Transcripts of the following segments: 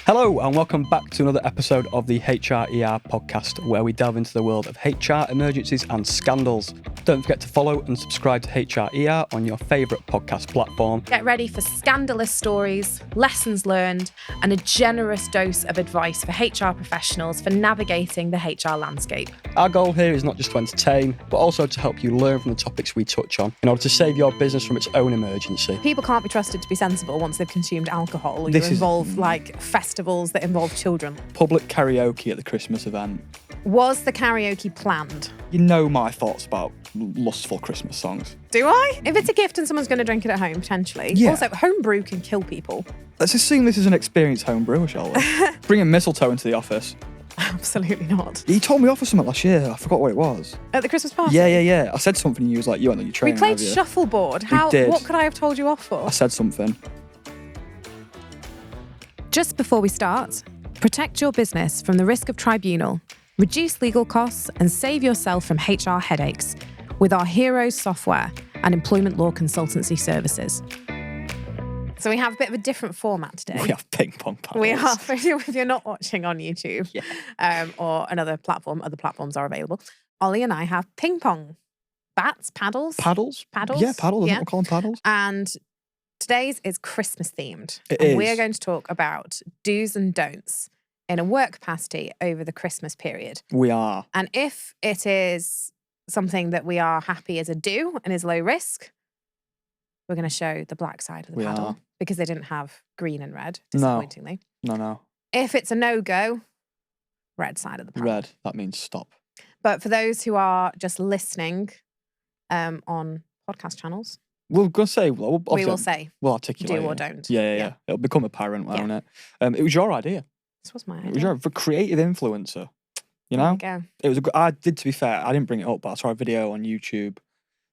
Hello and welcome back to another episode of the HRER podcast, where we delve into the world of HR emergencies and scandals. Don't forget to follow and subscribe to HRER on your favourite podcast platform. Get ready for scandalous stories, lessons learned, and a generous dose of advice for HR professionals for navigating the HR landscape. Our goal here is not just to entertain, but also to help you learn from the topics we touch on in order to save your business from its own emergency. People can't be trusted to be sensible once they've consumed alcohol or you involve festivals that involve children. Public karaoke at the Christmas event. Was the karaoke planned? You know my thoughts about lustful Christmas songs. Do I? If it's a gift and someone's going to drink it at home, potentially. Yeah. Also, homebrew can kill people. Let's assume this is an experienced home brewer, shall we? Bringing mistletoe into the office. Absolutely not. He told me off for something last year. I forgot what it was. At the Christmas party? Yeah. I said something and you was like, you went on your We training. played shuffleboard. did. What could I have told you off for? I said something. Just before we start, protect your business from the risk of tribunal, reduce legal costs, and save yourself from HR headaches with our Heroes software and employment law consultancy services. So we have a bit of a different format today. We have ping pong paddles. We are, if you're not watching on YouTube or another platform, other platforms are available. Ollie and I have ping pong bats, paddles. Paddles? Paddles? Yeah, paddles. Yeah. What we call them paddles? And today's is Christmas themed. It and is. we are going to talk about do's and don'ts in a work capacity over the Christmas period. We are. And if it is something that we are happy as a do and is low risk, we're going to show the black side of the We paddle are. because they didn't have green and red, No. disappointingly. No. If it's a no-go, red side of the paddle. Red. That means stop. But for those who are just listening on podcast channels, We're going to say... we will say We'll articulate do or it. don't. Yeah. It'll become apparent, won't it? It was your idea. This was my It was idea. your creative influencer. You There know? we go. It was I did, to be fair, I didn't bring it up, but I saw a video on YouTube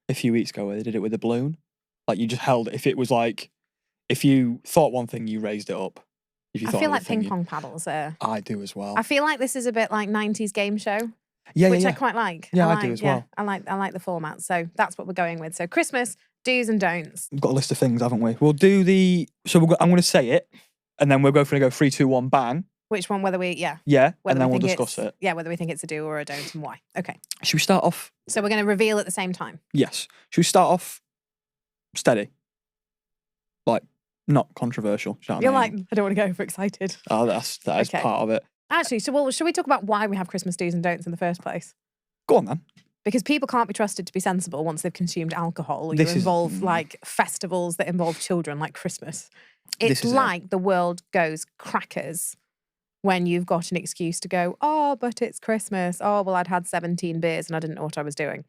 a few weeks ago where they did it with a balloon. Like, you just held it. If it was like, if you thought one thing, you raised it up. If you I thought feel another like thing, ping pong paddles are... I do as well. I feel like this is a bit like 90s game show, Yeah, which yeah. I quite like. Yeah, I like, do as well. I like the format. So that's what we're going with. So Christmas, do's and don'ts. We've got a list of things, haven't we? We'll do the... So I'm going to say it, and then we're going to go 3, 2, 1, bang. Which one, whether we, Yeah, whether and then we we'll think discuss it. Yeah, whether we think it's a do or a don't and why. Okay. Should we start off? So we're going to reveal at the same time. Yes. Should we start off steady? Like, not controversial. Do you know what You're I mean? like, I don't want to get overexcited. Oh, that is Okay. part of it. Actually, should we talk about why we have Christmas do's and don'ts in the first place? Go on, then. Because people can't be trusted to be sensible once they've consumed alcohol or you This is- involve festivals that involve children like Christmas. It's This is it. like the world goes crackers when you've got an excuse to go, oh, but it's Christmas. Oh, well, I'd had 17 beers and I didn't know what I was doing.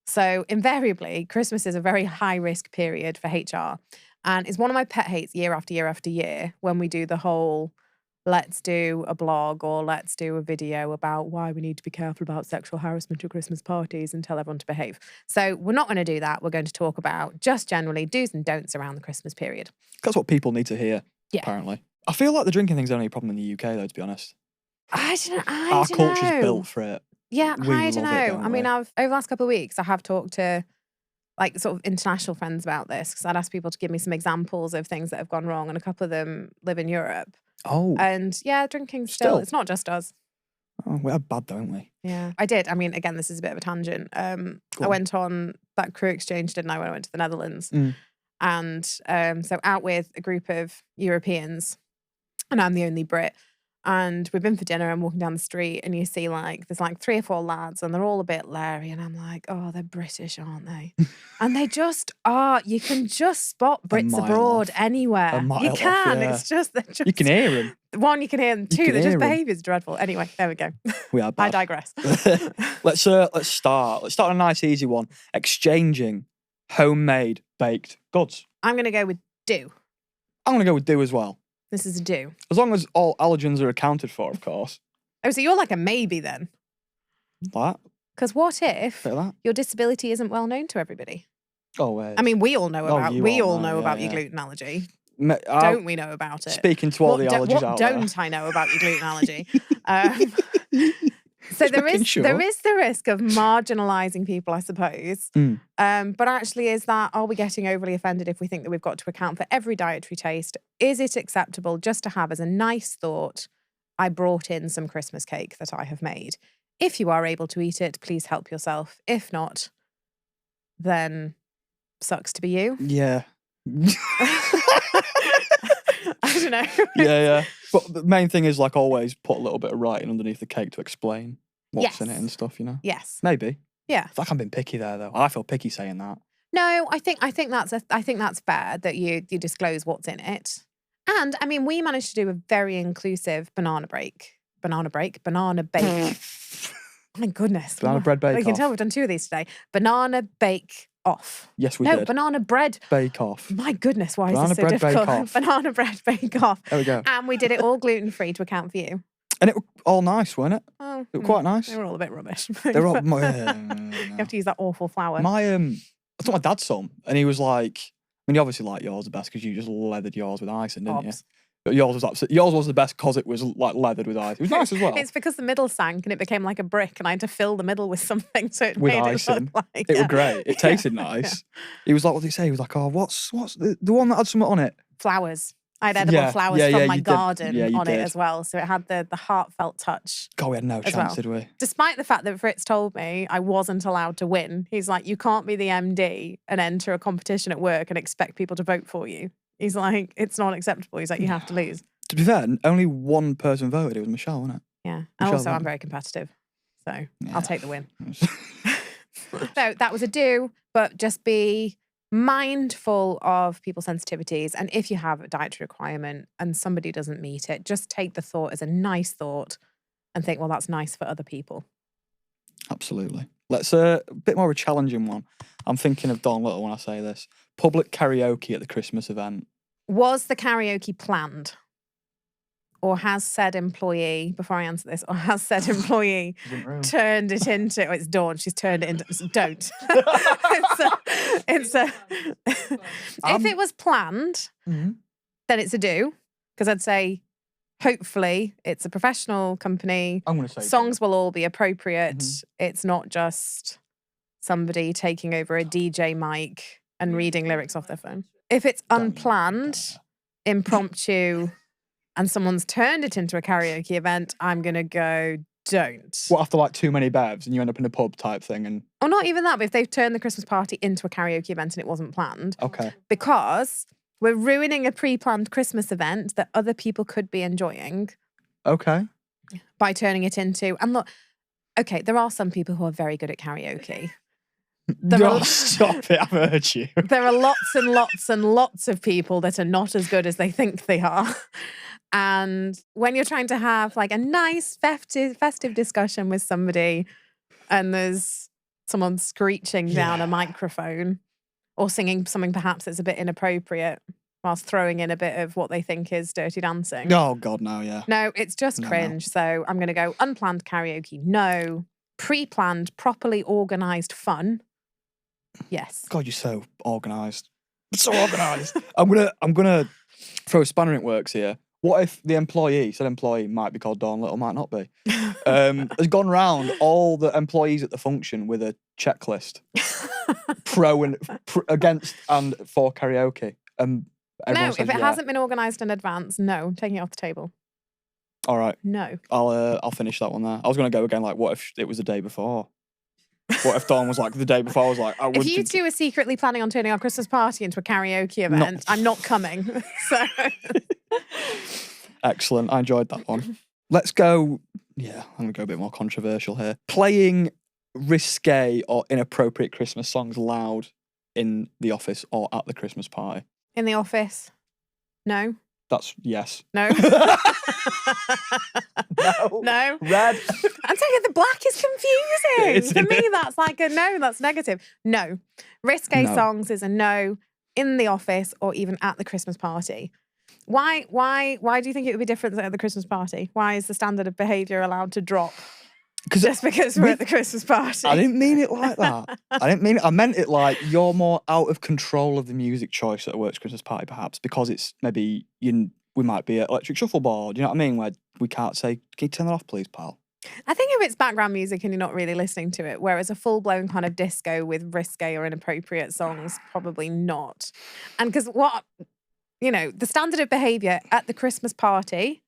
So invariably, Christmas is a very high risk period for HR. And it's one of my pet hates year after year after year when we do the whole, let's do a blog or let's do a video about why we need to be careful about sexual harassment at Christmas parties and tell everyone to behave. So we're not going to do that. We're going to talk about just generally do's and don'ts around the Christmas period. That's what people need to hear, Yeah. apparently. I feel like the drinking thing's only a problem in the UK, though, to be honest. I don't Our culture's know. built for it. Yeah, We I don't love it, know. don't I mean, we? over the last couple of weeks, I have talked to like sort of international friends about this because I'd asked people to give me some examples of things that have gone wrong, and a couple of them live in Europe. Oh, And yeah, drinking still, Still? it's not just us. we're bad, don't we? Yeah, I did. I mean, again, this is a bit of a tangent. I on. went on that crew exchange, didn't I, when I went to the Netherlands? Mm. And so out with a group of Europeans, and I'm the only Brit. And we've been for dinner and walking down the street, and you see there's 3 or 4 lads, and they're all a bit leery, and I'm like, oh, they're British, aren't they? And they just are. You can just spot Brits mile abroad off. anywhere. A mile You off, can. yeah. It's just they're just You can hear them. one, you can hear them. You 2, can their hear just 'em. behaviour's dreadful. Anyway, there we go. We are I bad. digress. Let's start. Let's start on a nice, easy one. Exchanging homemade baked goods. I'm going to go with do. I'm going to go with do as well. This is a do. As long as all allergens are accounted for, of course. Oh, so you're like a maybe then? That, Because what if bit of that. your disability isn't well known to everybody? Oh, wait. I mean, we all know about you we all all know, know yeah, about your yeah. gluten allergy. Me- Don't we know about it? Speaking to all the allergies what out don't I know about your gluten allergy? So there making is sure. there is the risk of marginalising people, I suppose. Mm. But actually, are we getting overly offended if we think that we've got to account for every dietary taste? Is it acceptable just to have as a nice thought, I brought in some Christmas cake that I have made? If you are able to eat it, please help yourself. If not, then sucks to be you. Yeah. I don't know. Yeah. But the main thing is, like, always put a little bit of writing underneath the cake to explain what's in it Yes. and stuff, you know? Yes. Maybe. Yeah. I feel like I'm being picky there, though. I feel picky saying that. No, I think that's fair that you disclose what's in it. And I mean, we managed to do a very inclusive banana bake. My goodness. Banana bread bake You can off. tell we've done 2 of these today. Banana bake off. Yes, we No, did. banana bread. Bake off. My goodness, why Banana is this so bread bake difficult? off. Banana bread bake off. There we go. And we did it all gluten-free to account for you. And it was all nice, weren't it? Oh, It was quite nice. They were all a bit rubbish. They're all. You have to use that awful flour. I took my dad some, and he was like, I mean, you obviously like yours the best because you just leathered yours with icing, didn't you? Obs. But yours was the best because it was like leathered with ice. It was nice as well. It's because the middle sank and it became like a brick, and I had to fill the middle with something, so it With made icing. it look like It was great. It tasted Yeah. nice. He was like, what did he say? He was like, oh, what's the one that had something on it? Flowers. I had edible Yeah, flowers yeah, from my you did. garden Yeah, you on it did. as well, so it had the heartfelt touch. God, we had no As chance, well. did we? Despite the fact that Fritz told me I wasn't allowed to win. He's like, you can't be the MD and enter a competition at work and expect people to vote for you. He's like, it's not acceptable. He's like, you have to lose. To be fair, only one person voted. It was Michelle, wasn't Yeah. And Michelle also, I'm voted. very competitive. So Yeah. I'll take the win. it? So that was a do, but just be mindful of people's sensitivities. And if you have a dietary requirement and somebody doesn't meet it, just take the thought as a nice thought and think, well, that's nice for other people. Absolutely. Let's a bit more of a challenging one. I'm thinking of Don Little when I say this. Public karaoke at the Christmas event. Was the karaoke planned? Or has said employee, before I answer this, or has said employee turned it into, oh, it's Dawn, she's turned it into, don't. If it was planned, Mhm. then it's a do. Because I'd say, hopefully, it's a professional company. I'm going to say Songs will all be appropriate. Mhm. It's not just somebody taking over a DJ mic and reading lyrics off their phone. If it's unplanned, impromptu, and someone's turned it into a karaoke event, I'm going to go, don't. What, after like too many bevs and you end up in a pub type thing and Or not even that, but if they've turned the Christmas party into a karaoke event and it wasn't planned, okay. because we're ruining a pre-planned Christmas event that other people could be enjoying Okay. by turning it into, and look, okay, there are some people who are very good at karaoke. Oh, stop it, I've heard you. There are lots and lots and lots of people that are not as good as they think they are. And when you're trying to have like a nice festive discussion with somebody and there's someone screeching down a microphone or singing something perhaps that's a bit inappropriate whilst throwing in a bit of what they think is dirty dancing. Oh, God, no, yeah. No, it's just No. cringe. So I'm going to go unplanned karaoke, no. Pre-planned, properly organised fun, yes. God, you're so organised. So organised. I'm gonna throw a spanner in works here. What if the employee, said employee might be called Dawn Little, might not be, has gone round all the employees at the function with a checklist, against and for karaoke. No, Everyone if says it yeah. hasn't been organised in advance, no, I'm taking it off the table. All right, No. I'll finish that one there. I was gonna go again. Like, what if it was the day before? What if Dawn was like the day before? I was like, I If you two are secretly planning on turning our Christmas party into a karaoke event, I'm not coming. So Excellent. I enjoyed that one. Let's go. Yeah, I'm going to go a bit more controversial here. Playing risque or inappropriate Christmas songs loud in the office or at the Christmas party. in the office, no. That's yes. No. No. No. Red. I'm telling you, the black is confusing. Isn't For me, it? that's like a no, that's negative. No. Risque No. songs is a no in the office or even at the Christmas party. Why do you think it would be different at the Christmas party? Why is the standard of behaviour allowed to drop just because we're at the Christmas party? I didn't mean it like that. I didn't mean it. I meant it like you're more out of control of the music choice at a works Christmas party, perhaps, because it's maybe we might be at electric shuffleboard. You know what I mean? Where we can't say, "Can you turn that off, please, pal?" I think if it's background music and you're not really listening to it, whereas a full-blown kind of disco with risque or inappropriate songs, probably not. And because the standard of behaviour at the Christmas party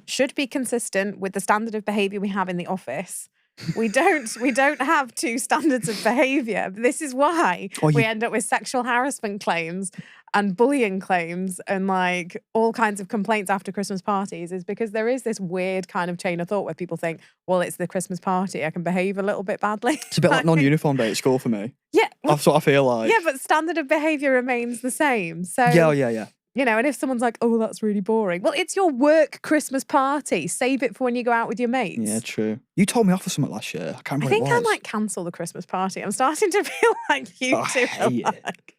should be consistent with the standard of behaviour we have in the office. We don't have two standards of behaviour. This is why we end up with sexual harassment claims and bullying claims and like all kinds of complaints after Christmas parties, is because there is this weird kind of chain of thought where people think, well, it's the Christmas party, I can behave a little bit badly. It's a bit like non-uniform day at school for me. Yeah. That's what I feel like. Yeah, but standard of behaviour remains the same. So Yeah. and if someone's like, oh, that's really boring. Well, it's your work Christmas party. Save it for when you go out with your mates. Yeah, true. You told me off for something last year. I can't remember I think what it I was. might cancel the Christmas party. I'm starting to feel like you two are like...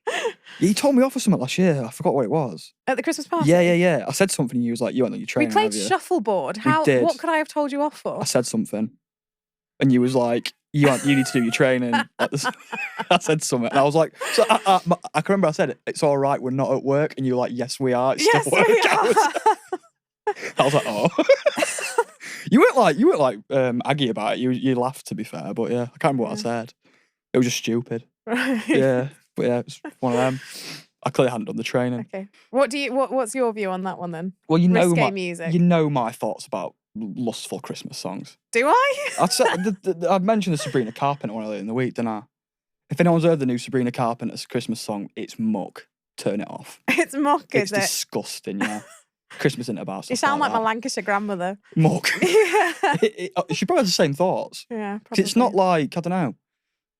You told me off for something last year. I forgot what it was. At the Christmas party? Yeah. I said something and you was like, you went on your training. We played shuffleboard. did. What could I have told you off for? I said something. And you was like, you need to do your training. I said something. And I was like, so I can remember I said, it's all right, we're not at work. And you were like, yes, we are. It's still work hours. I was like, oh. You weren't like aggy about it. You laughed, to be fair. But yeah, I can't remember what I said. It was just stupid. Right. Yeah. But yeah, it's one of them. I clearly hadn't done the training. Okay. What's your view on that one then? Well, Risque music. You know my thoughts about lustful Christmas songs. Do I? I'd mentioned the Sabrina Carpenter one earlier in the week, didn't I? If anyone's heard the new Sabrina Carpenter's Christmas song, it's muck. Turn it off. It's muck, It's is it? disgusting, yeah. Christmas isn't about stuff You sound like that. my Lancashire grandmother. Muck. Yeah. She probably has the same thoughts. Yeah, 'Cause probably. it's not like, I don't know,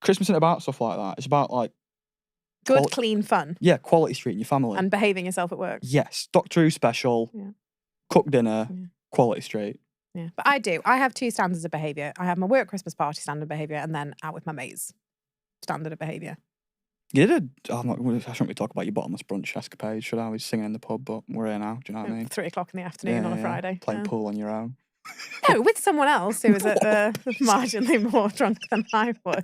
Christmas isn't about stuff like that. It's about like... Good, clean fun. Yeah, quality street in your family. And behaving yourself at work. Yes. Doctor Who special, cook dinner, quality street. Yeah, but I have two standards of behaviour. I have my work Christmas party standard of behaviour and then out with my mates standard of behaviour. You did I shouldn't be talking about your bottomless brunch escapade, should I? I was singing in the pub, but we're here now, do you know what I mean? 3 o'clock in the afternoon on a Friday. Playing pool on your own. No, with someone else who was marginally more drunk than I was.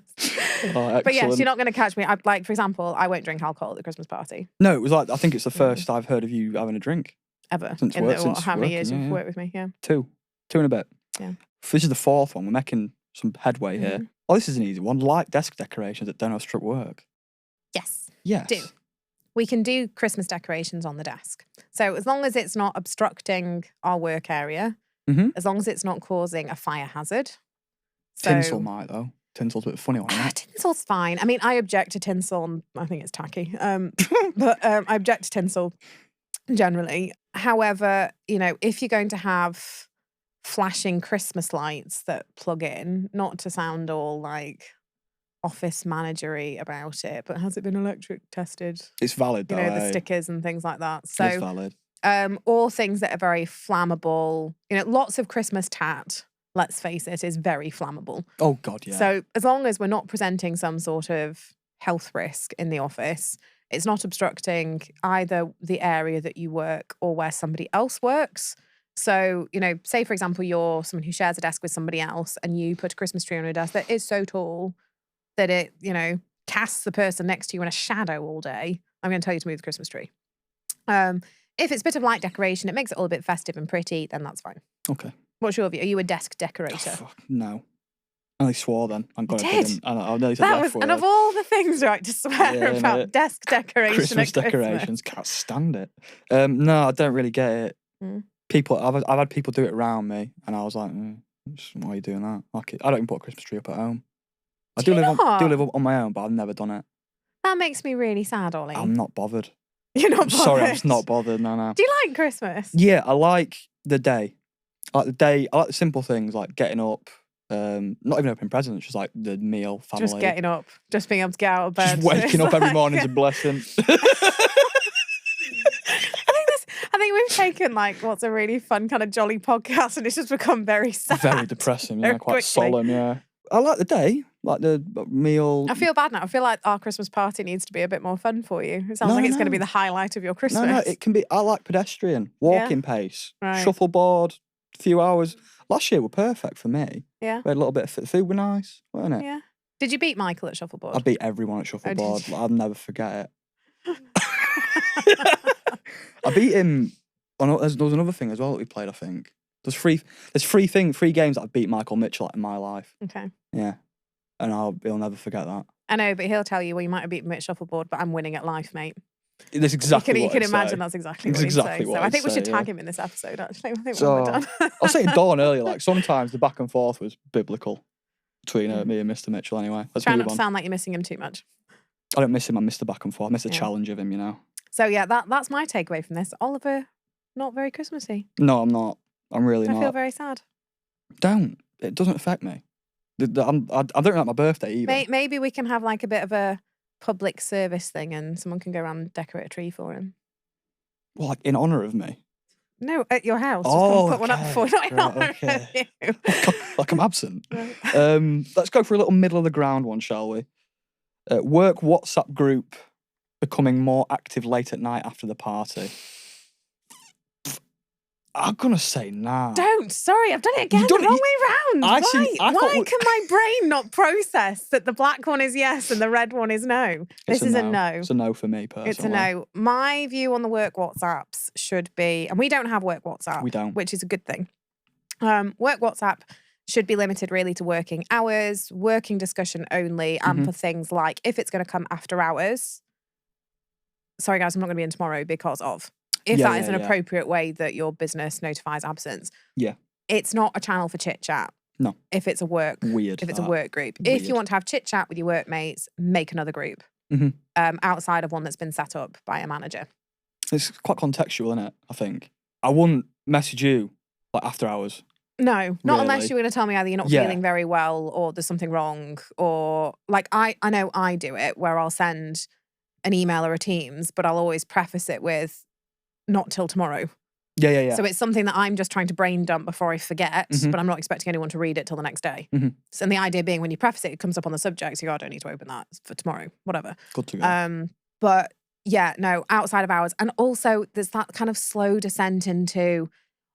Oh, but yes, you're not going to catch me. For example, I won't drink alcohol at the Christmas party. No, it was like, I think it's the first I've heard of you having a drink. Ever. Since How many years you've worked with me? Yeah. 2 and a bit. Yeah. This is the 4th one. We're making some headway here. Oh, this is an easy one. Like desk decorations that don't obstruct work. Yes. Yes. Do. We can do Christmas decorations on the desk. So as long as it's not obstructing our work area, as long as it's not causing a fire hazard. So, tinsel might, though. Tinsel's a bit funny one, isn't it? Tinsel's fine. I mean, I object to tinsel and I think it's tacky. But I object to tinsel generally. However, if you're going to have flashing Christmas lights that plug in, not to sound all like office managery about it, but has it been electric tested? It's valid, though. The stickers and things like that. So it's valid. All things that are very flammable. Lots of Christmas tat, let's face it, is very flammable. Oh, God, yeah. So as long as we're not presenting some sort of health risk in the office, it's not obstructing either the area that you work or where somebody else works. So, say, for example, you're someone who shares a desk with somebody else and you put a Christmas tree on your desk that is so tall that it, casts the person next to you in a shadow all day. I'm going to tell you to move the Christmas tree. If it's a bit of light decoration, it makes it all a bit festive and pretty, then that's fine. Okay. What's your view? Are you a desk decorator? Oh, fuck, no. I only swore then. I'm You did? I nearly said F word. And of all the things, right, to swear about desk decoration Christmas at decorations, can't stand it. No, I don't really get it. I've had people do it around me, and I was like, why are you doing that? I don't even put a Christmas tree up at home. I do live on my own, but I've never done it. That makes me really sad, Ollie. I'm not bothered. You're not bothered? Sorry, I'm just not bothered. No. Do you like Christmas? Yeah, I like the day. I like the simple things like getting up, not even opening presents, just like the meal, family. Just getting up, just being able to get out of bed. Just waking up every morning's a blessing. I think we've taken what's a really fun kind of jolly podcast and it's just become very sad. Very depressing, yeah, quite quickly. solemn, yeah. I like the day, like the meal. I feel bad now. I feel like our Christmas party needs to be a bit more fun for you. It sounds like it's going to be the highlight of your Christmas. No, it can be. I like pedestrian, walking pace, right. Shuffleboard, a few hours. Last year were perfect for me. Yeah. We had a little bit of food, were nice, weren't it? Yeah. Did you beat Michael at shuffleboard? I beat everyone at shuffleboard. I'll never forget it. I beat him. There was another thing as well that we played, I think. There's three games that I've beat Michael Mitchell at in my life. Okay. Yeah. And he'll never forget that. I know, but he'll tell you, well, you might have beaten me at shuffleboard, but I'm winning at life, mate. That's exactly you what can he'd imagine say. that's exactly It's what exactly he'd say. what So I he'd think we should say, tag yeah. him in this episode, actually. I think So, when we're done. I was saying Dawn earlier, like sometimes the back and forth was biblical between me and Mr. Mitchell anyway. Let's Try move not to on. sound like you're missing him too much. I don't miss him, I miss the back and forth. I miss the Yeah. challenge of him, you know. So yeah, that's my takeaway from this. Oliver, not very Christmassy. No, I'm not. I'm really I not. feel very sad. Don't. It doesn't affect me. I don't like my birthday either. Maybe we can have like a bit of a public service thing and someone can go around and decorate a tree for him. Well, like in honour of me. No, at your house. Just Oh, come put one up for not in honour of you. Like I'm absent. Right. Let's go for a little middle of the ground one, shall we? Work WhatsApp group becoming more active late at night after the party. I'm gonna say nah. Don't. Sorry, I've done it again. You've The done wrong it- way round. I Why? see- I Why thought can my brain not process that the black one is yes and the red one is no? This is a no. It's a no for me personally. It's a no. My view on the work WhatsApps should be, and we don't have work WhatsApp. We don't. Which is a good thing. Work WhatsApp should be limited really to working hours, working discussion only, and for things like if it's going to come after hours. Sorry guys, I'm not going to be in tomorrow because of. If that is an appropriate way that your business notifies absence. Yeah. It's not a channel for chit chat. No. If it's a work. Weird. If it's a work group. If you Weird. want to have chit chat with your workmates, make another group. Outside of one that's been set up by a manager. It's quite contextual, isn't it? I think. I wouldn't message you like after hours. No, not unless Really? you're going to tell me either you're not feeling very well or there's something wrong, or like I know I do it where I'll send an email or a Teams, but I'll always preface it with not till tomorrow. Yeah. So it's something that I'm just trying to brain dump before I forget, but I'm not expecting anyone to read it till the next day. So, and the idea being when you preface it, it comes up on the subject. So you go, I don't need to open that for tomorrow, whatever. Good to go. But yeah, no, outside of hours. And also there's that kind of slow descent into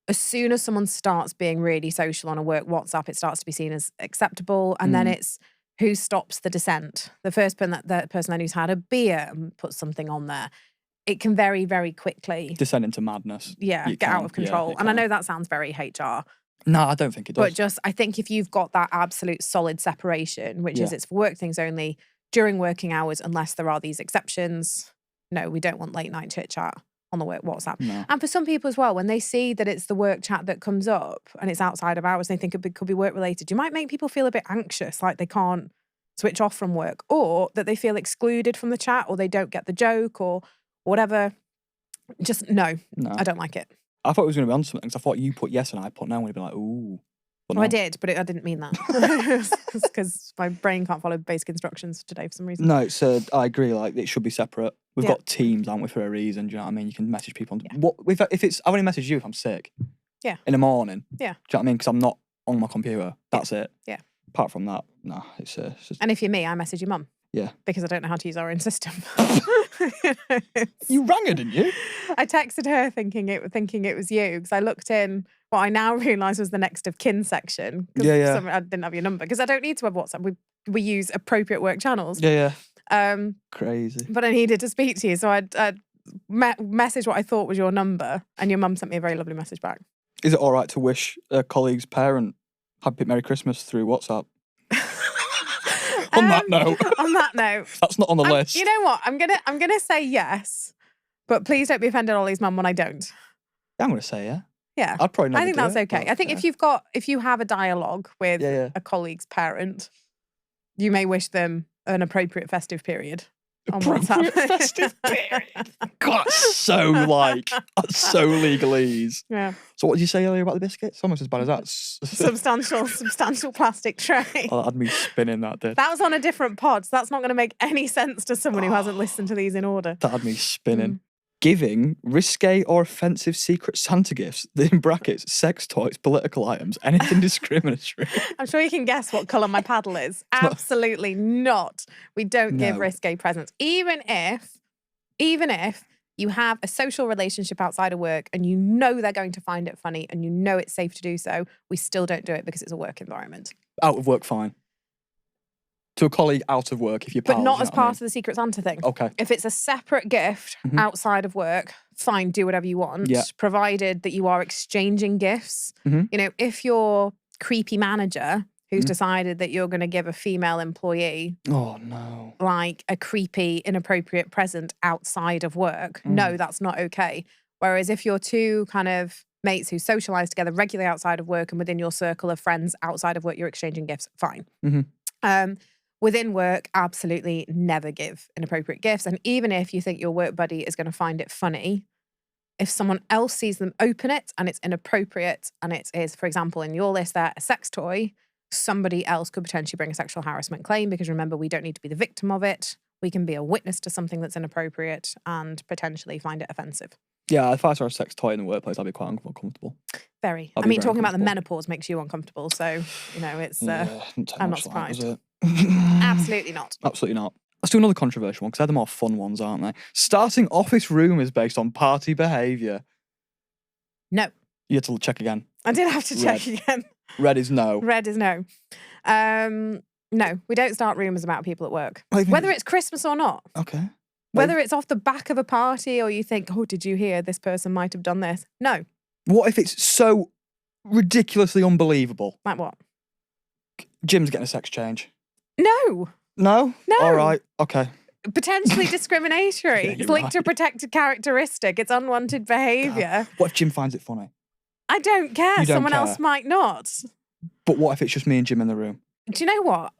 as soon as someone starts being really social on a work WhatsApp, it starts to be seen as acceptable. And then it's who stops the descent. The first person who's had a beer and put something on there. It can very, very quickly Descend into madness. get out of control. And I know that sounds very HR. No, I don't think it does. But just, I think if you've got that absolute solid separation, which is it's for work things only during working hours, unless there are these exceptions. No, we don't want late night chit chat on the work WhatsApp. No. And for some people as well, when they see that it's the work chat that comes up and it's outside of hours, and they think it could be work related, you might make people feel a bit anxious, like they can't switch off from work, or that they feel excluded from the chat, or they don't get the joke, or whatever. Just no, I don't like it. I thought it was going to be on something because I thought you put yes and I put no and we'd be like, ooh. But Well, no. I did, but I didn't mean that. Because my brain can't follow basic instructions today for some reason. No, it's I agree. Like it should be separate. We've got teams, aren't we, for a reason? Do you know what I mean? You can message people. What if it's? I've only messaged you if I'm sick. Yeah. In the morning. Yeah. Do you know what I mean? Because I'm not on my computer. That's it. Yeah. Apart from that, no, it's just. And if you're me, I message your mum. Yeah. Because I don't know how to use our own system. You rang her, didn't you? I texted her thinking it was you because I looked in what I now realise was the next of kin section. Yeah. I didn't have your number because I don't need to have WhatsApp. We use appropriate work channels. Yeah. Crazy. But I needed to speak to you, so I'd messaged what I thought was your number, and your mum sent me a very lovely message back. Is it all right to wish a colleague's parent happy Merry Christmas through WhatsApp? On that note. On that note. That's not on the list. You know what? I'm gonna say yes, but please don't be offended, Ollie's mum, when I don't. Yeah, I'm gonna say yeah. Yeah. I'd probably never I think do that's it, okay. but, I think if you have a dialogue with a colleague's parent, you may wish them an appropriate festive period. On Appropriate WhatsApp. festive period. God, that's so legalese. Yeah. So what did you say earlier about the biscuits? Almost as bad as that. Substantial plastic tray. Oh, that had me spinning, that did. That was on a different pod, so that's not going to make any sense to someone who hasn't listened to these in order. That had me spinning. Giving risque or offensive secret Santa gifts, in brackets, sex toys, political items, anything discriminatory. I'm sure you can guess what colour my paddle is. Absolutely not. We don't give risque presents. Even if you have a social relationship outside of work and you know they're going to find it funny and you know it's safe to do so, we still don't do it because it's a work environment. Out of work, fine. To a colleague out of work if you're pals. But not you as know what I part mean? of the Secret Santa thing. Okay. If it's a separate gift outside of work, fine, do whatever you want, Yeah. provided that you are exchanging gifts. Mhm. You know, if your creepy manager who's decided that you're going to give a female employee Oh, no. like a creepy, inappropriate present outside of work, no, that's not okay. Whereas if you're two kind of mates who socialise together regularly outside of work and within your circle of friends outside of work, you're exchanging gifts, fine. Within work, absolutely never give inappropriate gifts. And even if you think your work buddy is going to find it funny, if someone else sees them open it and it's inappropriate and it is, for example, in your list there, a sex toy, somebody else could potentially bring a sexual harassment claim because remember, we don't need to be the victim of it. We can be a witness to something that's inappropriate and potentially find it offensive. Yeah, if I saw a sex toy in the workplace, I'd be quite uncomfortable. Very. I'd I be mean, very talking about the uncomfortable. menopause makes you uncomfortable. So, you know, it's, Didn't take I'm much not like that, surprised. was it? Absolutely not. Absolutely not. Let's do another controversial one because they're the more fun ones, aren't they? Starting office rumours based on party behaviour. No. You had to check again. I did have to check again. Red is no. Red is no. No, we don't start rumours about people at work. Not even- Whether it's Christmas or not. Okay. Whether it's off the back of a party or you think, oh, did you hear this person might have done this? No. What if it's so ridiculously unbelievable? Like what? Jim's getting a sex change. No. No? No. All right. Okay. Potentially discriminatory. Yeah, It's you're linked to a right. protected characteristic. It's unwanted behaviour. What if Jim finds it funny? I don't care. You don't Someone care. else might not. But what if it's just me and Jim in the room? Do you know what?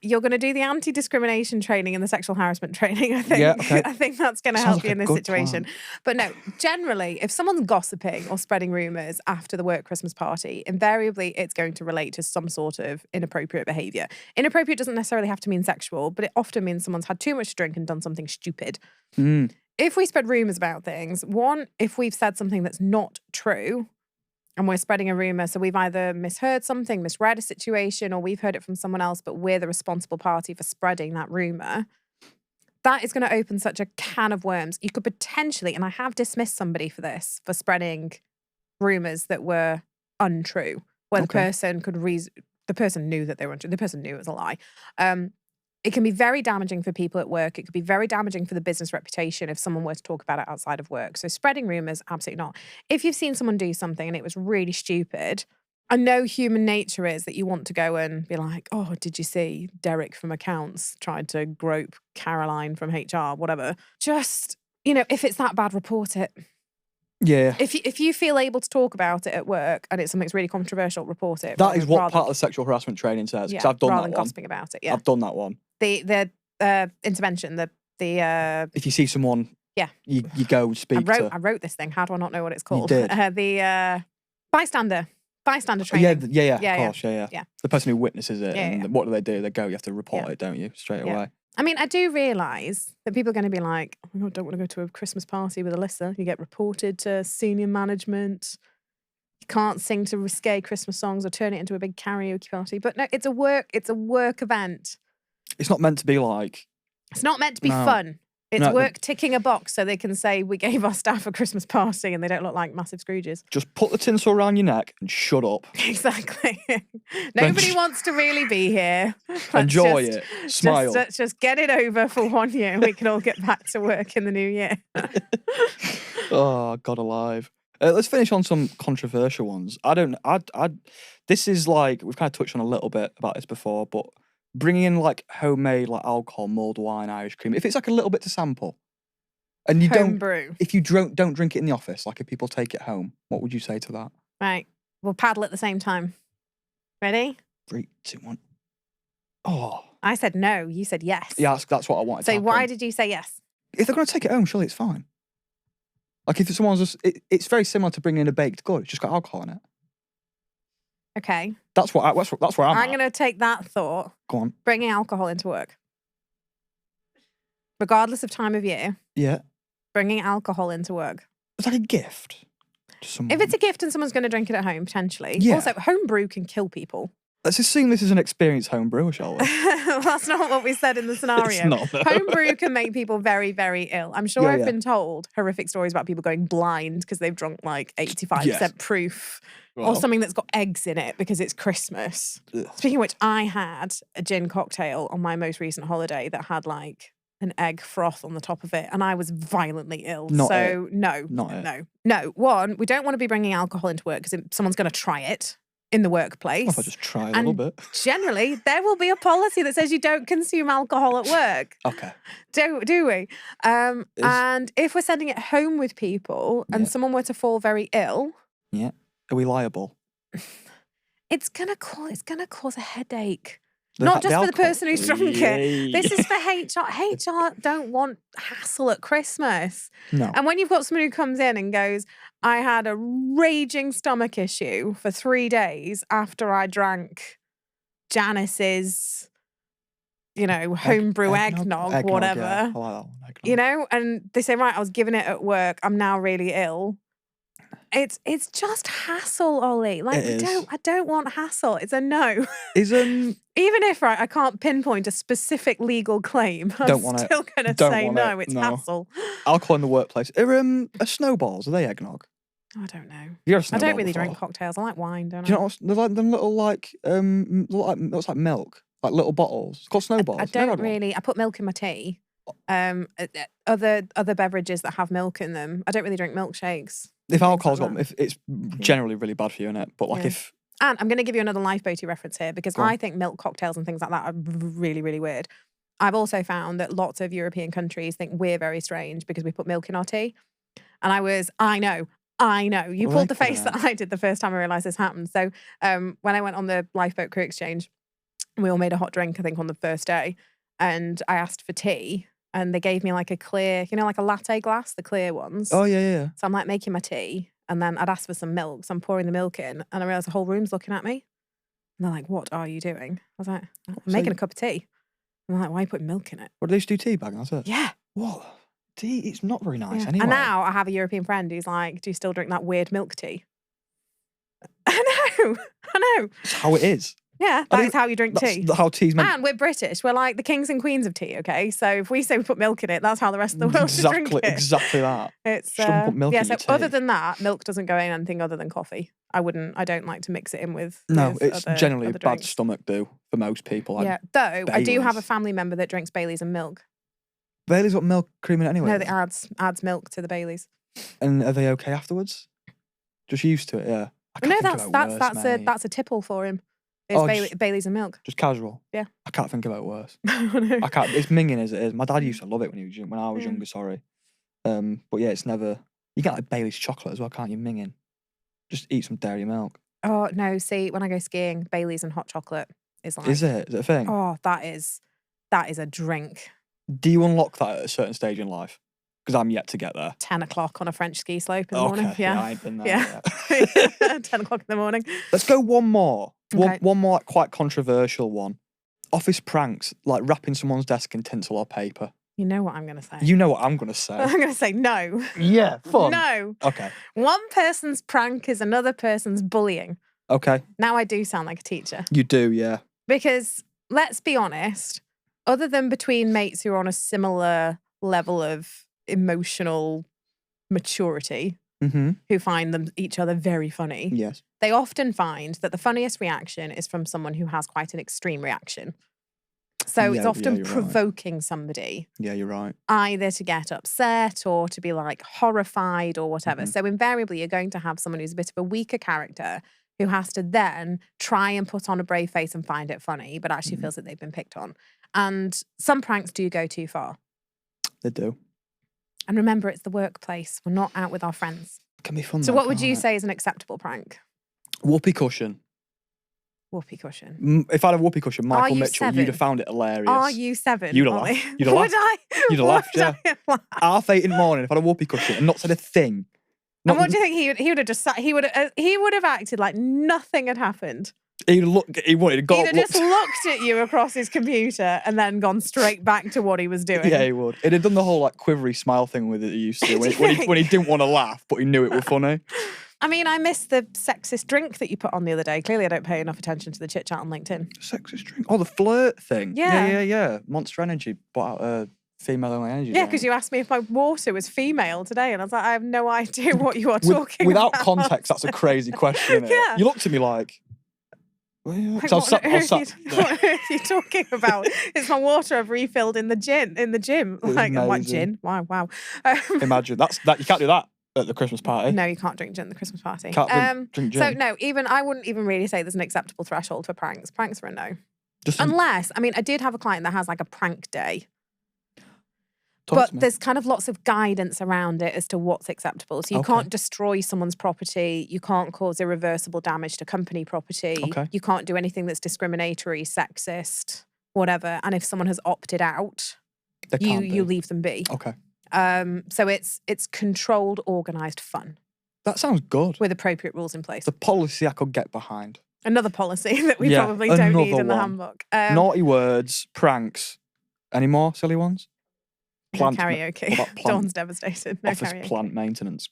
You're gonna do the anti-discrimination training and the sexual harassment training, I think. Yeah, okay. I think that's gonna Sounds help like you a in this good situation. plan. But no, generally, if someone's gossiping or spreading rumours after the work Christmas party, invariably it's going to relate to some sort of inappropriate behaviour. Inappropriate doesn't necessarily have to mean sexual, but it often means someone's had too much to drink and done something stupid. If we spread rumours about things, one, if we've said something that's not true, and we're spreading a rumour, so we've either misheard something, misread a situation, or we've heard it from someone else, but we're the responsible party for spreading that rumour, that is going to open such a can of worms. You could potentially, and I have dismissed somebody for this, for spreading rumours that were untrue, where the person the person knew that they were untrue, the person knew it was a lie. It can be very damaging for people at work. It could be very damaging for the business reputation if someone were to talk about it outside of work. So spreading rumours, absolutely not. If you've seen someone do something and it was really stupid, I know human nature is that you want to go and be like, oh, did you see Derek from accounts tried to grope Caroline from HR, whatever. Just, you know, if it's that bad, report it. Yeah. If you feel able to talk about it at work and it's something that's really controversial, report it. That is what part of the sexual harassment training says. Because I've done rather that than one. gossiping about it. Yeah. I've done that one. The intervention, the If you see someone, you go speak to. I wrote this thing. How do I not know what it's called? did. The bystander Yeah, training. yeah, Yeah, of course, yeah. yeah. The person who witnesses it, Yeah, and yeah. what do? They go, you have to report it, don't you, straight Yeah. away. I mean, I do realise that people are going to be like, oh, I don't want to go to a Christmas party with Alyssa. You get reported to senior management. You can't sing to risque Christmas songs or turn it into a big karaoke party. But no, it's a work event. It's not meant to be like. It's not meant to be No. fun. It's No, work ticking a box so they can say we gave our staff a Christmas party and they don't look like massive Scrooges. Just put the tinsel around your neck and shut up. Exactly. Nobody wants to really be here. Let's Enjoy just- it. Smile. Let's just get it over for 1 year. We can all get back to work in the new year. Oh, God alive. Let's finish on some controversial ones. This is like, we've kind of touched on a little bit about this before, but bringing in like homemade like alcohol, mulled wine, Irish cream, if it's like a little bit to sample, and you Home brew. if you don't drink it in the office, like if people take it home, what would you say to that? Right. We'll paddle at the same time. Ready? 3, 2, 1. Oh, I said no. You said yes. yeah, that's what I wanted. So to why happen. did you say yes? If they're going to take it home, surely it's fine. Like if someone's just, it's very similar to bringing in a baked good. It's just got alcohol in it. Okay. That's where I'm I'm at. going to take that thought. Go on. Bringing alcohol into work. Regardless of time of year, Yeah, bringing alcohol into work. it's like a gift to someone. If it's a gift and someone's going to drink it at home, potentially. Yeah. Also, home brew can kill people. Let's assume this is an experienced home brewer, shall we? That's not what we said in the scenario. It's not, no. Homebrew can make people very, very ill. I'm sure Yeah, I've yeah. been told horrific stories about people going blind because they've drunk like 85% Yes. proof or Well. something that's got eggs in it because it's Christmas. Ugh. Speaking of which, I had a gin cocktail on my most recent holiday that had like an egg froth on the top of it, and I was violently ill. Not so no, Not it. no. One, we don't want to be bringing alcohol into work because someone's going to try it in the workplace. If I just try a little bit. Generally, there will be a policy that says you don't consume alcohol at work. Okay. Do we? And if we're sending it home with people and Yeah. someone were to fall very ill, Yeah. Are we liable? it's gonna cause a headache. Not just for the alcohol? person who's drunk it. Yay. This is for HR. HR don't want hassle at Christmas. No. And when you've got someone who comes in and goes, I had a raging stomach issue for 3 days after I drank Janice's, homebrew eggnog, whatever. Yeah. I like that one. Eggnog. And they say, right, I was giving it at work. I'm now really ill. It's just hassle, Ollie. Like, It is. I don't want hassle. It's a no. Isn't Even if I can't pinpoint a specific legal claim, I'm Don't want it. still going to Don't say want no. it. It's No. hassle. alcohol in the workplace? Are snowballs? Are they eggnog? I don't know. You had a I snowball don't really before. drink cocktails. I like wine, don't Do you I? know what? They're like them little looks like milk, like little bottles. It's called snowballs. I Have you ever don't had one? really. I put milk in my tea. Other beverages that have milk in them. I don't really drink milkshakes. If things like alcohol's got, that. if it's generally really bad for you, innit? But like Yeah. if And I'm going to give you another lifeboaty reference here because Go on. I think milk cocktails and things like that are really, really weird. I've also found that lots of European countries think we're very strange because we put milk in our tea. And I know. You Well, pulled the they face could, that I did the first time I realised this happened. So when I went on the lifeboat crew exchange, we all made a hot drink, I think, on the first day. And I asked for tea. And they gave me like a clear, like a latte glass, the clear ones. oh yeah. So I'm like making my tea. And then I'd ask for some milk. So I'm pouring the milk in. And I realised the whole room's looking at me. And they're like, what are you doing? I was like, I'm making a cup of tea. And they're like, why are you putting milk in it? What do they just do? Tea bag? That's it. Yeah. What? Tea? It's not very nice Yeah. anyway. And now I have a European friend who's like, do you still drink that weird milk tea? I know. It's how it is. Yeah, I that think is how you drink That's tea. how tea's meant. And we're British. We're like the kings and queens of tea, okay? So if we say we put milk in it, that's how the rest of the world should drink it. Exactly that. It's Just don't put milk yeah, in so your tea. other than that, milk doesn't go in anything other than coffee. I don't like to mix it in with No, with it's other- generally other a bad drinks. stomach do for most people. Like, Yeah, though I do have a Baileys. family member that drinks Baileys and milk. Bailey's got milk cream in it anyway. No, that adds milk to the Baileys. And are they okay afterwards? Just used to it, yeah. I can't No, think about worse, that's a tipple for him. It's Oh, just- Baileys and milk. just casual. Yeah. I can't think about worse. No. I can't. It's minging as it is. My dad used to love it when he was when I was Yeah. younger. Sorry, but yeah, it's never. You get like Bailey's chocolate as well, can't you? Minging. Just eat some dairy milk. Oh no! See, when I go skiing, Baileys and hot chocolate is like. Is it? Is it a thing? Oh, that is a drink. Do you unlock that at a certain stage in life? Because I'm yet to get there. 10 o'clock on a French ski slope in the morning. I Yeah. ain't been there Yeah. yet. 10 o'clock in the morning. Let's go one more. Okay. One more like, quite controversial one. Office pranks, like wrapping someone's desk in tinsel or paper. You know what I'm going to say. You know what I'm gonna say. I'm going to say no. Yeah, fun. No. Okay. One person's prank is another person's bullying. Okay. Now I do sound like a teacher. You do, yeah. Because let's be honest, other than between mates who are on a similar level of emotional maturity, Mm-hmm. who find each other very funny, Yes. they often find that the funniest reaction is from someone who has quite an extreme reaction. So it's Yeah, often you're right. provoking somebody Yeah, you're right. either to get upset or to be like horrified or whatever. Mhm. So invariably you're going to have someone who's a bit of a weaker character who has to then try and put on a brave face and find it funny, but actually Mhm. feels that they've been picked on. And some pranks do go too far. They do. And remember, it's the workplace. We're not out with our friends. Can be fun. So though, what would you can't it? say is an acceptable prank? Whoopee cushion. Whoopee cushion. If I had a whoopee cushion, Michael you Mitchell, 7? you'd have found it hilarious. Are you 7? You'd have Ollie? laughed. You'd have Would laughed. I? You'd have laughed, Would I laugh? 8:30 in the morning, if I had a whoopee cushion and not said a thing. And what do you think he would have just sat? He would have acted like nothing had happened. He wanted to go. He'd have just looked at you across his computer and then gone straight back to what he was doing. Yeah, he would. He'd have done the whole like quivery smile thing with it he used to do when he didn't want to laugh, but he knew it was funny. I mean, I missed the sexist drink that you put on the other day. Clearly, I don't pay enough attention to the chit chat on LinkedIn. Sexist drink? Oh, the flirt thing. Yeah. Yeah. Monster Energy bought out a female-only energy Yeah, drink. because you asked me if my water was female today, and I was like, I have no idea what you are talking Without about. context, that's a crazy question, isn't it? Yeah. You looked at me like... Like, So what on earth are you talking about? It's my water I've refilled in the gym. Like, what amazing. gin? Wow. Imagine that you can't do that at the Christmas party. No, you can't drink gin at the Christmas party. Can't drink gin. So no, I wouldn't even really say there's an acceptable threshold for pranks. Pranks are a no. Just Unless, I mean, I did have a client that has like a prank day. talk But to me. there's kind of lots of guidance around it as to what's acceptable. So you Okay. can't destroy someone's property. You can't cause irreversible damage to company property. Okay. You can't do anything that's discriminatory, sexist, whatever. And if someone has opted out, They can't you be. leave them be. Okay. So it's controlled, organised fun That sounds good. with appropriate rules in place. The policy I could get behind. Another policy that we Yeah, probably don't need another in the one. handbook. Naughty words, pranks. Any more silly ones? No Plant- karaoke. what about plant- Dawn's devastated. No Office karaoke. plant maintenance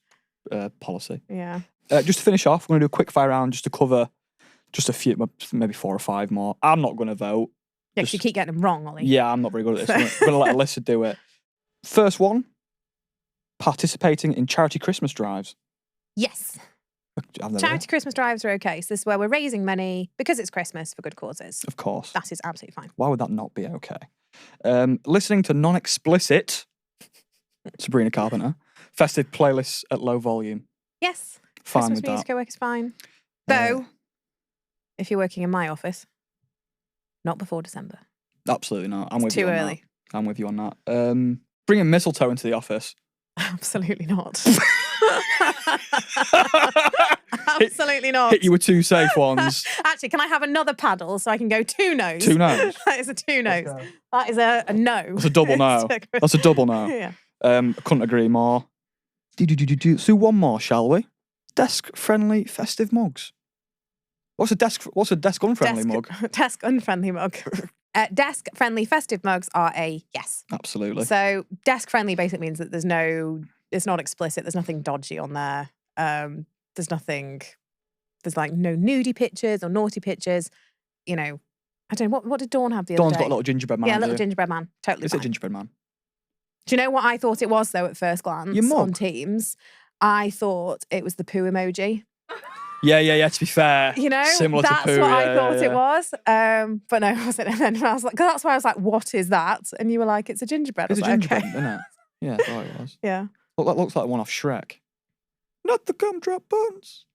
policy. Yeah. Just to finish off, we're going to do a quick fire round just to cover just a few, maybe 4 or 5 more. I'm not going to vote. Yeah, 'cause you Just- keep getting them wrong, Ollie. Yeah, I'm not very good at this. We're going to let Alyssa do it. First one, participating in charity Christmas drives. Yes. I've never Charity Christmas drives are okay. So this is where we're raising money because it's Christmas for good causes. Of course. That is absolutely fine. Why would that not be okay? Listening to non-explicit Sabrina Carpenter festive playlists at low volume. Yes. Fine Christmas with that. music at work is fine. Though, if you're working in my office, not before December. Absolutely not. I'm with Too you on early. that. I'm with you on that. Bringing mistletoe into the office. Absolutely not. Absolutely not. Hit you with 2 safe ones. Actually, can I have another paddle so I can go 2 no's? 2 no's. That is a 2 no's. That is a no. That's a double no. That's a double no. Yeah. Couldn't agree more. So one more, shall we? Desk-friendly festive mugs. What's a desk unfriendly mug? Desk unfriendly mug. Desk-friendly festive mugs are a yes. Absolutely. So desk-friendly basically means that it's not explicit. There's nothing dodgy on there. There's like no nudie pictures or naughty pictures. You know, I don't know, what did Dawn have the other Dawn's day? got a little gingerbread man. Yeah, a little do you? gingerbread man. Totally Is it fine. gingerbread man? Do you know what I thought it was though at first glance Your mug? on Teams? I thought it was the poo emoji. Yeah. To be fair, You know, similar that's to poo. what I yeah, thought yeah. it was. But no, it wasn't. And then I was like, 'cause that's why I was like, what is that? And you were like, it's a gingerbread. I It's was a like, gingerbread, okay. isn't it? Yeah, I thought it was. Yeah. Look, that looks like one off Shrek. Not the gumdrop buns.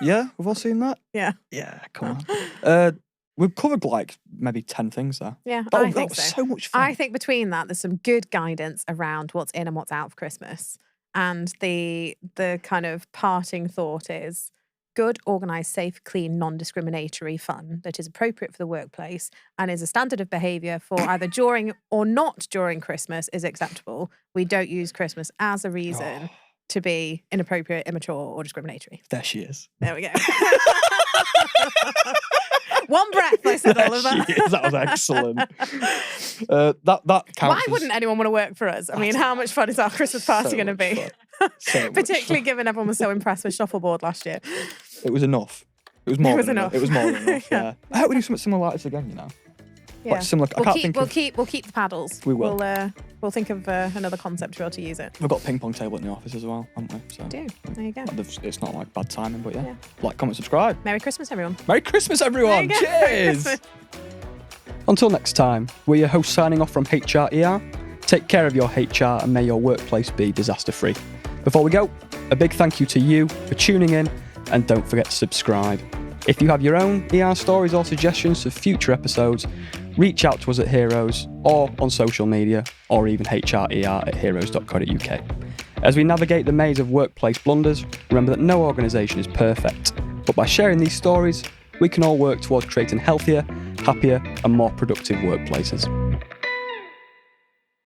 Yeah, we've all seen that. Yeah. Yeah, come on. We've covered like maybe 10 things there. Yeah, That, I that think was so. so much fun. I think between that, there's some good guidance around what's in and what's out of Christmas. And the kind of parting thought is good, organised, safe, clean, non-discriminatory fun that is appropriate for the workplace and is a standard of behaviour for either during or not during Christmas is acceptable. We don't use Christmas as a reason to be inappropriate, immature or discriminatory. There she is. There we go. One breath, I said all of There that. she is. That was excellent. That counts. Why as wouldn't anyone want to work for us? I mean, how much fun is our Christmas party so going to much be? fun. So much Particularly fun. given everyone was so impressed with Shuffleboard last year. It was enough. It was more was than enough. It was more than enough. Yeah. Yeah. I hope we do something similar like this again. You know. Yeah. Like similar. I We'll can't keep, think we'll of. keep we'll keep the paddles. We will. We'll think of another concept to be able to use it. We've got a ping pong table in the office as well, haven't we? So Do. There you go. it's not like bad timing, but yeah. Yeah. Like, comment, subscribe. Merry Christmas, everyone. Merry Christmas, everyone. There you go. Merry Cheers. Christmas. Until next time, we're your hosts signing off from HRER. Take care of your HR and may your workplace be disaster-free. Before we go, a big thank you to you for tuning in and don't forget to subscribe. If you have your own ER stories or suggestions for future episodes, reach out to us at Heroes or on social media or even hrer@heroes.co.uk. As we navigate the maze of workplace blunders, remember that no organisation is perfect, but by sharing these stories, we can all work towards creating healthier, happier and more productive workplaces.